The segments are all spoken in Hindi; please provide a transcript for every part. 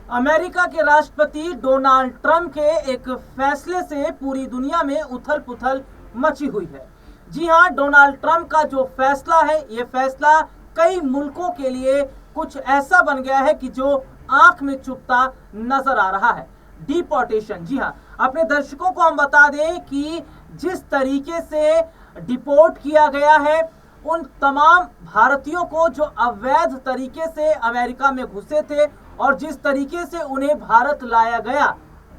अमेरिका के राष्ट्रपति डोनाल्ड ट्रंप के एक फैसले से पूरी दुनिया में उथल पुथल मची हुई है। जी हां, डोनाल्ड ट्रंप का जो फैसला है, ये फैसला कई मुल्कों के लिए कुछ ऐसा बन गया है कि जो आंख में चुभता नजर आ रहा है। डिपोर्टेशन। जी हां, अपने दर्शकों को हम बता दें कि जिस तरीके से डिपोर्ट किया गया है उन तमाम भारतीयों को जो अवैध तरीके से अमेरिका में घुसे थे और जिस तरीके से उन्हें भारत लाया गया,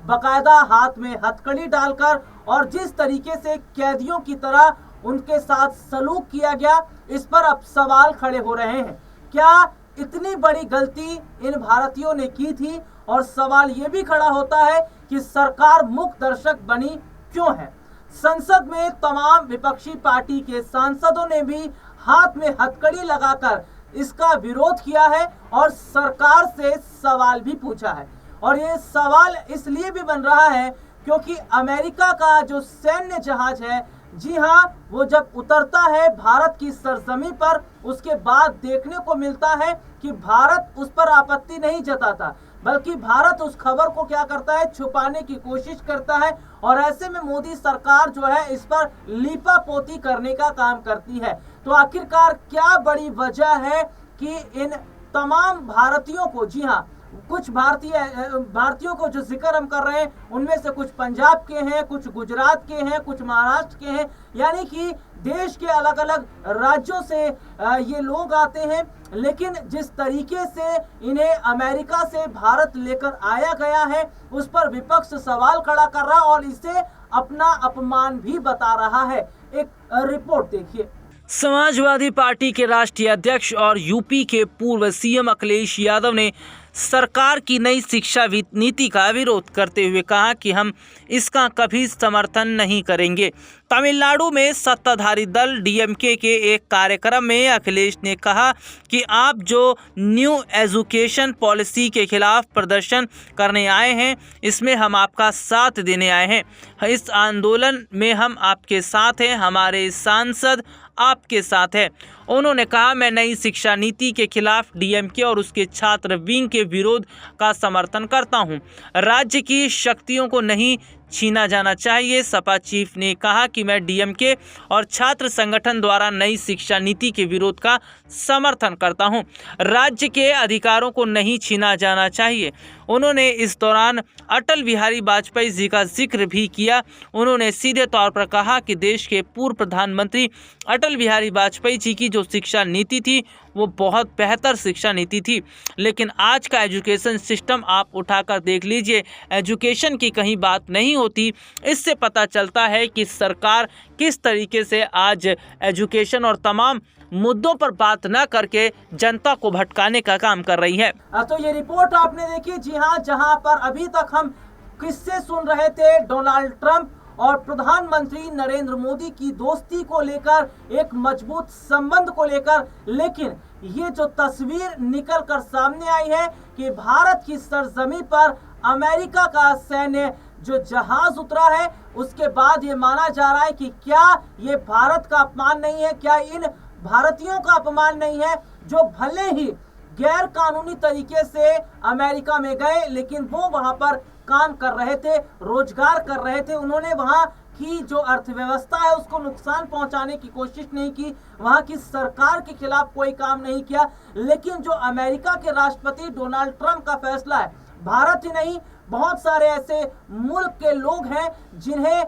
बकायदा हाथ में हथकड़ी डालकर, और जिस तरीके से कैदियों की तरह उनके साथ सलूक किया गया, इस पर अब सवाल खड़े हो रहे हैं। क्या इतनी बड़ी गलती इन भारतीयों ने की थी? और सवाल यह भी खड़ा होता है कि सरकार मूक दर्शक बनी क्यों है? संसद में तमाम विपक्षी पार्टी के सांसदों ने भी हाथ में हथकड़ी लगाकर इसका विरोध किया है और सरकार से सवाल भी पूछा है। और ये सवाल इसलिए भी बन रहा है क्योंकि अमेरिका का जो सैन्य जहाज है, जी हां, वो जब उतरता है भारत की सरजमी पर, उसके बाद देखने को मिलता है कि भारत उस पर आपत्ति नहीं जताता, बल्कि भारत उस खबर को क्या करता है, छुपाने की कोशिश करता है। और ऐसे में मोदी सरकार जो है इस पर लीपापोती करने का काम करती है। तो आखिरकार क्या बड़ी वजह है कि इन तमाम भारतीयों को, जी हां, कुछ भारतीयों को जो जिक्र हम कर रहे हैं उनमें से कुछ पंजाब के हैं, कुछ गुजरात के हैं, कुछ महाराष्ट्र के हैं, यानी कि देश के अलग अलग राज्यों से ये लोग आते हैं। लेकिन जिस तरीके से इन्हें अमेरिका से भारत लेकर आया गया है उस पर विपक्ष सवाल खड़ा कर रहा और इसे अपना अपमान भी बता रहा है। एक रिपोर्ट देखिए। समाजवादी पार्टी के राष्ट्रीय अध्यक्ष और यूपी के पूर्व सीएम अखिलेश यादव ने सरकार की नई शिक्षा नीति का विरोध करते हुए कहा कि हम इसका कभी समर्थन नहीं करेंगे। तमिलनाडु में सत्ताधारी दल डीएमके के एक कार्यक्रम में अखिलेश ने कहा कि आप जो न्यू एजुकेशन पॉलिसी के खिलाफ प्रदर्शन करने आए हैं, इसमें हम आपका साथ देने आए हैं। इस आंदोलन में हम आपके साथ हैं, हमारे सांसद आपके साथ है। उन्होंने कहा, मैं नई शिक्षा नीति के खिलाफ डीएमके और उसके छात्र विंग के विरोध का समर्थन करता हूं। राज्य की शक्तियों को नहीं छीना जाना चाहिए। सपा चीफ ने कहा कि मैं डीएमके और छात्र संगठन द्वारा नई शिक्षा नीति के विरोध का समर्थन करता हूं। राज्य के अधिकारों को नहीं छीना जाना चाहिए। उन्होंने इस दौरान अटल बिहारी वाजपेयी जी का जिक्र भी किया। उन्होंने सीधे तौर पर कहा कि देश के पूर्व प्रधानमंत्री अटल बिहारी वाजपेयी जी की जो शिक्षा नीति थी वो बहुत बेहतर शिक्षा नीति थी, लेकिन आज का एजुकेशन सिस्टम आप उठाकर देख लीजिए, एजुकेशन की कहीं बात नहीं होती। इससे पता चलता है कि सरकार किस तरीके से आज एजुकेशन और तमाम मुद्दों पर बात न करके जनता को भटकाने का काम कर रही है। तो ये रिपोर्ट आपने देखी। जी हाँ, जहां पर अभी तक हम किस्से सुन रहे थे डोनाल्ड ट्रंप और प्रधानमंत्री नरेंद्र मोदी की दोस्ती को लेकर, एक मजबूत संबंध को लेकर, लेकिन ये जो तस्वीर निकल कर सामने आई है कि भारत की सरजमी पर अमेरिका का सैन्य जो जहाज उतरा है, उसके बाद ये माना जा रहा है कि क्या ये भारत का अपमान नहीं है, क्या इन भारतीयों का अपमान नहीं है जो भले ही गैर कानूनी तरीके से अमेरिका में गए, लेकिन वो वहां पर काम कर रहे थे, रोजगार कर रहे थे। उन्होंने वहां की जो अर्थव्यवस्था है उसको नुकसान पहुंचाने की कोशिश नहीं की, वहां की सरकार के खिलाफ कोई काम नहीं किया। लेकिन जो अमेरिका के राष्ट्रपति डोनाल्ड ट्रंप का फैसला है, भारत ही नहीं, बहुत सारे ऐसे मुल्क के लोग हैं जिन्हें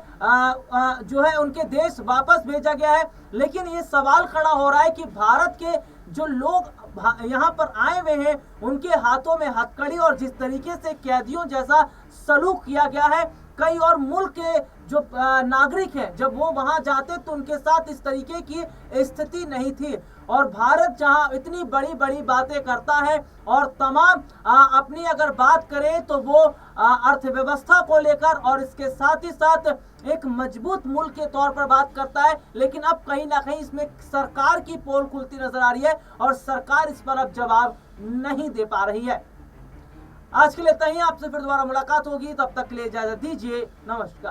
जो है उनके देश वापस भेजा गया है। लेकिन ये सवाल खड़ा हो रहा है कि भारत के जो लोग यहाँ पर आए हुए हैं उनके हाथों में हथकड़ी और जिस तरीके से कैदियों जैसा सलूक किया गया है, कई और मुल्क के जो नागरिक हैं जब वो वहां जाते तो उनके साथ इस तरीके की स्थिति नहीं थी। और भारत जहां इतनी बड़ी बड़ी बातें करता है और तमाम अपनी अगर बात करें तो वो अर्थव्यवस्था को लेकर और इसके साथ ही साथ एक मजबूत मुल्क के तौर पर बात करता है, लेकिन अब कहीं ना कहीं इसमें सरकार की पोल खुलती नजर आ रही है और सरकार इस पर अब जवाब नहीं दे पा रही है। आज के लिए इतना ही, आपसे फिर दोबारा मुलाकात होगी, तब तक के लिए इजाजत दीजिए। नमस्कार।